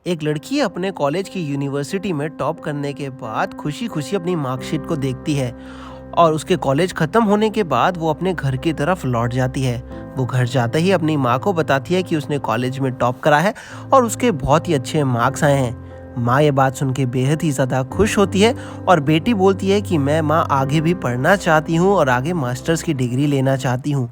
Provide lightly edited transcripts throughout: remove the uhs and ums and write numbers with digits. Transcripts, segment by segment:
एक लड़की अपने कॉलेज की यूनिवर्सिटी में टॉप करने के बाद खुशी खुशी अपनी मार्कशीट को देखती है और उसके कॉलेज खत्म होने के बाद वो अपने घर की तरफ लौट जाती है। वो घर जाते ही अपनी माँ को बताती है कि उसने कॉलेज में टॉप करा है और उसके बहुत ही अच्छे मार्क्स आए हैं। माँ ये बात सुन के बेहद ही ज़्यादा खुश होती है और बेटी बोलती है कि मैं माँ आगे भी पढ़ना चाहती हूँ और आगे मास्टर्स की डिग्री लेना चाहती हूँ।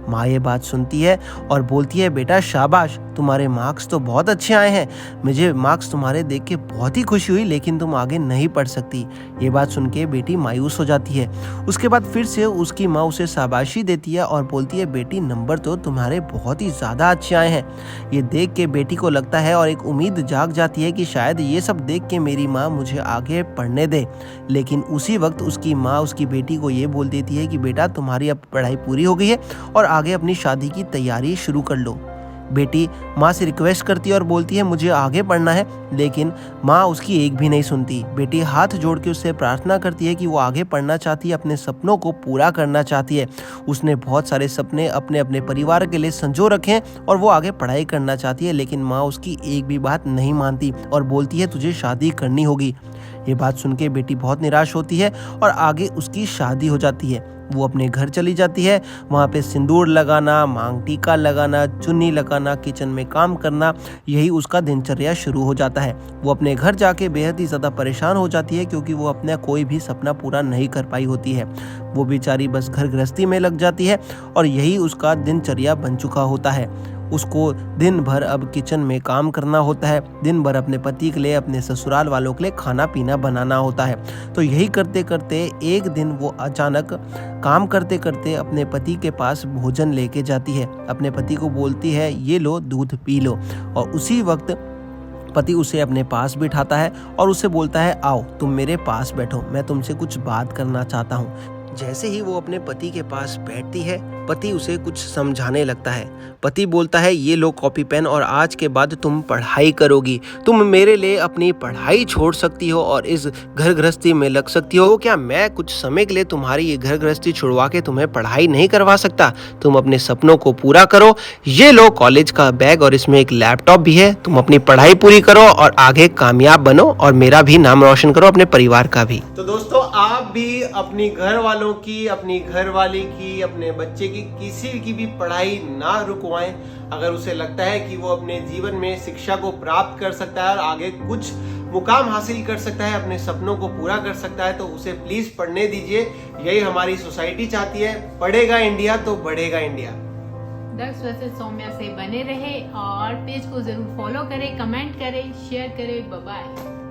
माँ ये बात सुनती है और बोलती है, बेटा शाबाश, तुम्हारे मार्क्स तो बहुत अच्छे आए हैं। मुझे मार्क्स तुम्हारे देख के बहुत ही खुशी हुई, लेकिन तुम आगे नहीं पढ़ सकती। ये बात सुन के बेटी मायूस हो जाती है। उसके बाद फिर से उसकी माँ उसे शाबाशी देती है और बोलती है, बेटी नंबर तो तुम्हारे बहुत ही ज़्यादा अच्छे आए हैं। ये देख के बेटी को लगता है और एक उम्मीद जाग जाती है कि शायद ये सब देख के मेरी माँ मुझे आगे पढ़ने दे। लेकिन उसी वक्त उसकी माँ उसकी बेटी को ये बोल देती है कि बेटा तुम्हारी अब पढ़ाई पूरी हो गई है और आगे अपनी शादी की तैयारी शुरू कर लो। बेटी माँ से रिक्वेस्ट करती है और बोलती है मुझे आगे पढ़ना है, लेकिन माँ उसकी एक भी नहीं सुनती। बेटी हाथ जोड़ के उससे प्रार्थना करती है कि वो आगे पढ़ना चाहती है, अपने सपनों को पूरा करना चाहती है। उसने बहुत सारे सपने अपने अपने परिवार के लिए संजो रखे हैं और वो आगे पढ़ाई करना चाहती है, लेकिन माँ उसकी एक भी बात नहीं मानती और बोलती है तुझे शादी करनी होगी। ये बात सुन के बेटी बहुत निराश होती है और आगे उसकी शादी हो जाती है। वो अपने घर चली जाती है। वहाँ पे सिंदूर लगाना, मांग टीका लगाना, चुन्नी लगाना, किचन में काम करना, यही उसका दिनचर्या शुरू हो जाता है। वो अपने घर जाके बेहद ही ज़्यादा परेशान हो जाती है क्योंकि वो अपना कोई भी सपना पूरा नहीं कर पाई होती है। वो बेचारी बस घर गृहस्थी में लग जाती है और यही उसका दिनचर्या बन चुका होता है। उसको दिन भर अब किचन में काम करना होता है, दिन भर अपने पति के लिए, अपने ससुराल वालों के लिए खाना पीना बनाना होता है। तो यही करते करते एक दिन वो अचानक काम करते करते अपने पति के पास भोजन लेके जाती है। अपने पति को बोलती है ये लो दूध पी लो, और उसी वक्त पति उसे अपने पास बिठाता है और उसे बोलता है आओ तुम मेरे पास बैठो, मैं तुमसे कुछ बात करना चाहता हूँ। जैसे ही वो अपने पति के पास बैठती है, पति उसे कुछ समझाने लगता है। पति बोलता है ये लो कॉपी पेन और आज के बाद तुम पढ़ाई करोगी, तुम मेरे लिए अपनी पढ़ाई छोड़ सकती हो और इस घर गृहस्थी में लग सकती हो। क्या मैं कुछ समय के लिए तुम्हारी ये घर गृहस्थी छुड़वा के तुम्हें पढ़ाई नहीं करवा सकता? तुम अपने सपनों को पूरा करो, ये लो कॉलेज का बैग और इसमें एक लैपटॉप भी है, तुम अपनी पढ़ाई पूरी करो और आगे कामयाब बनो और मेरा भी नाम रोशन करो, अपने परिवार का भी। तो दोस्तों आप भी अपनी घर वालों की, अपनी घरवाली की, अपने बच्चे की, किसी की भी पढ़ाई ना रुकवाएं। अगर उसे लगता है कि वो अपने जीवन में शिक्षा को प्राप्त कर सकता है और आगे कुछ मुकाम हासिल कर सकता है, अपने सपनों को पूरा कर सकता है, तो उसे प्लीज पढ़ने दीजिए। यही हमारी सोसाइटी चाहती है। पढ़ेगा इंडिया तो बढ़ेगा इंडिया। दक्ष वैसे सौम्या से बने रहे और पेज को जरूर फॉलो करें, कमेंट करें, शेयर करें। Bye bye.